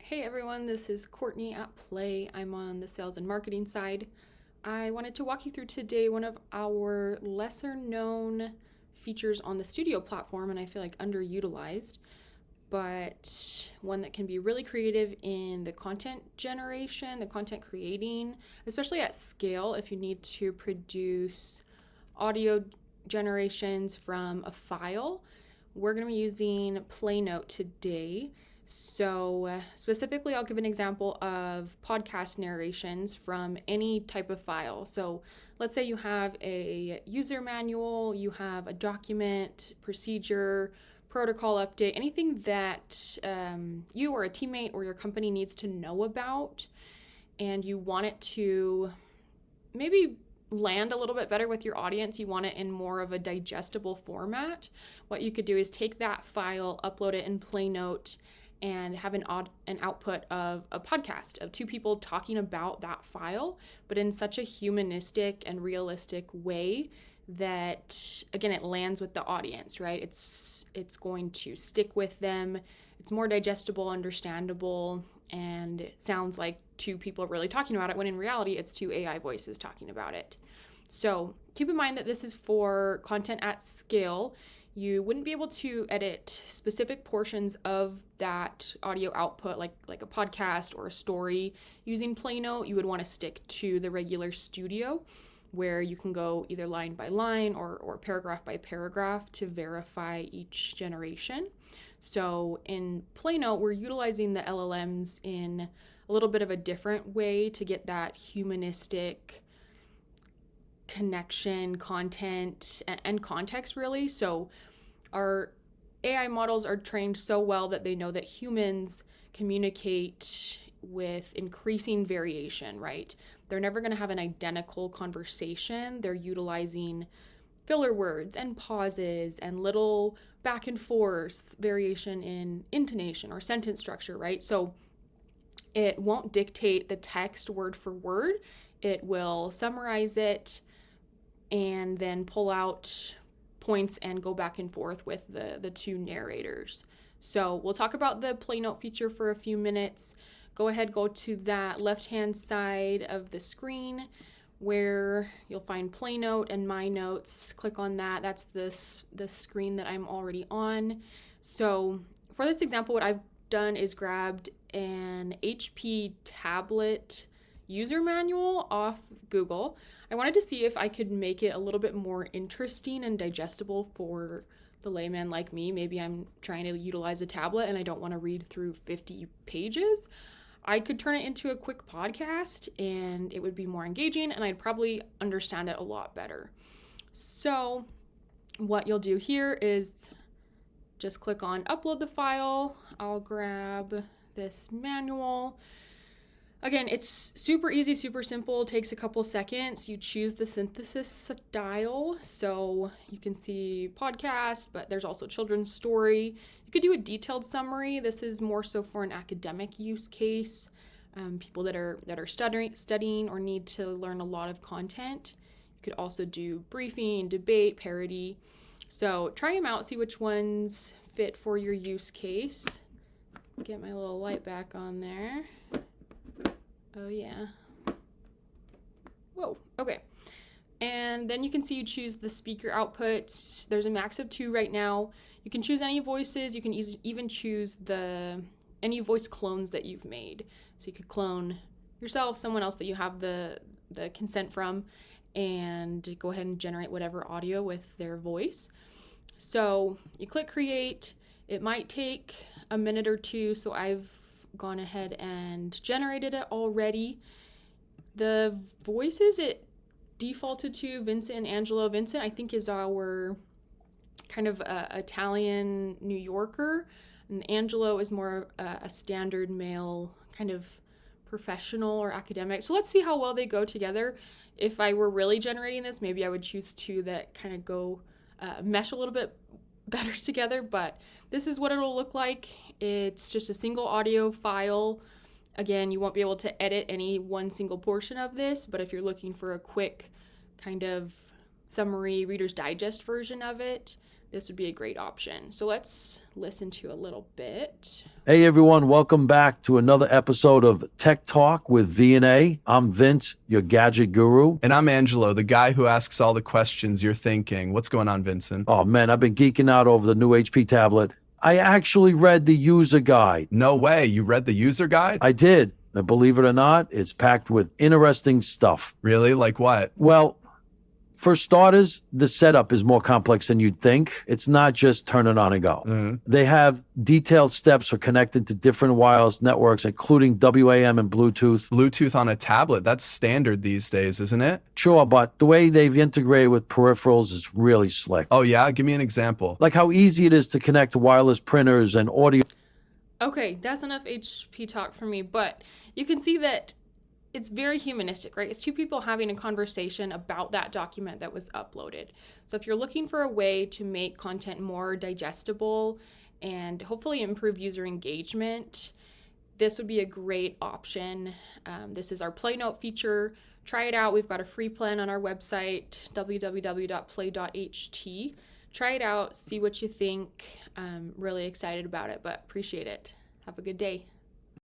Hey everyone, this is Courtney at Play. I'm on the sales and marketing side. I wanted to walk you through today one of our lesser known features on the studio platform, and I feel like underutilized, but one that can be really creative in the content generation, the content creating, especially at scale if you need to produce audio generations from a file. We're going to be using PlayNote today. So, specifically, I'll give an example of podcast narrations from any type of file. So, let's say you have a user manual, you have a document, procedure, protocol update, anything that you or a teammate or your company needs to know about, and you want it to maybe land a little bit better with your audience. You want it in more of a digestible format. What you could do is take that file, upload it in PlayNote, and have an output of a podcast of two people talking about that file, but in such a humanistic and realistic way that, again, it lands with the audience, right? It's going to stick with them. It's more digestible, understandable, and it sounds like two people really talking about it, when in reality it's two AI voices talking about it. So keep in mind that this is for content at scale. You wouldn't be able to edit specific portions of that audio output, like a podcast or a story, using PlayNote. You would want to stick to the regular studio, where you can go either line by line or paragraph by paragraph to verify each generation. So in PlayNote, we're utilizing the LLMs in a little bit of a different way to get that humanistic connection, content, and context, really. So our AI models are trained so well that they know that humans communicate with increasing variation, right? They're never going to have an identical conversation. They're utilizing filler words and pauses and little back and forth variation in intonation or sentence structure, right? So it won't dictate the text word for word. It will summarize it and then pull out points and go back and forth with the two narrators. So we'll talk about the PlayNote feature for a few minutes. Go ahead, go to that left-hand side of the screen where you'll find PlayNote and My Notes. Click on that. That's the screen that I'm already on. So for this example, what I've done is grabbed an HP tablet user manual off Google. I wanted to see if I could make it a little bit more interesting and digestible for the layman like me. Maybe I'm trying to utilize a tablet and I don't want to read through 50 pages. I could turn it into a quick podcast and it would be more engaging and I'd probably understand it a lot better. So what you'll do here is just click on upload the file. I'll grab this manual. Again, it's super easy, super simple. It takes a couple seconds. You choose the synthesis style. So you can see podcast, but there's also children's story. You could do a detailed summary. This is more so for an academic use case. People that are studying or need to learn a lot of content. You could also do briefing, debate, parody. So try them out, see which ones fit for your use case. Get my little light back on there. Oh yeah. Whoa, okay. And then you can see you choose the speaker outputs. There's a max of 2 right now. You can choose any voices. You can even choose any voice clones that you've made. So you could clone yourself, someone else that you have the consent from, and go ahead and generate whatever audio with their voice. So you click create. It might take a minute or two, so I've gone ahead and generated it already. The voices it defaulted to, Vincent and Angelo. Vincent, I think, is our kind of Italian New Yorker, and Angelo is more a standard male kind of professional or academic. So let's see how well they go together. If I were really generating this, maybe I would choose 2 that kind of go mesh a little bit better together, but this is what it'll look like. It's just a single audio file. Again, you won't be able to edit any one single portion of this, but if you're looking for a quick kind of summary Reader's Digest version of it, this would be a great option. So let's listen to a little bit. Hey everyone, welcome back to another episode of Tech Talk with V&A. I'm Vince, your gadget guru. And I'm Angelo, the guy who asks all the questions you're thinking. What's going on, Vincent? Oh man, I've been geeking out over the new HP tablet. I actually read the user guide. No way, you read the user guide? I did. And believe it or not, it's packed with interesting stuff. Really? Like what? Well, for starters, the setup is more complex than you'd think. It's not just turn it on and go. Mm-hmm. They have detailed steps for connecting to different wireless networks, including WAM and Bluetooth. Bluetooth on a tablet, that's standard these days, isn't it? Sure, but the way they've integrated with peripherals is really slick. Oh yeah? Give me an example. Like how easy it is to connect to wireless printers and audio. Okay, that's enough HP talk for me, but you can see that it's very humanistic, right? It's two people having a conversation about that document that was uploaded. So if you're looking for a way to make content more digestible and hopefully improve user engagement, this would be a great option. This is our PlayNote feature. Try it out. We've got a free plan on our website, www.play.ht. Try it out, see what you think. Really excited about it, but appreciate it. Have a good day.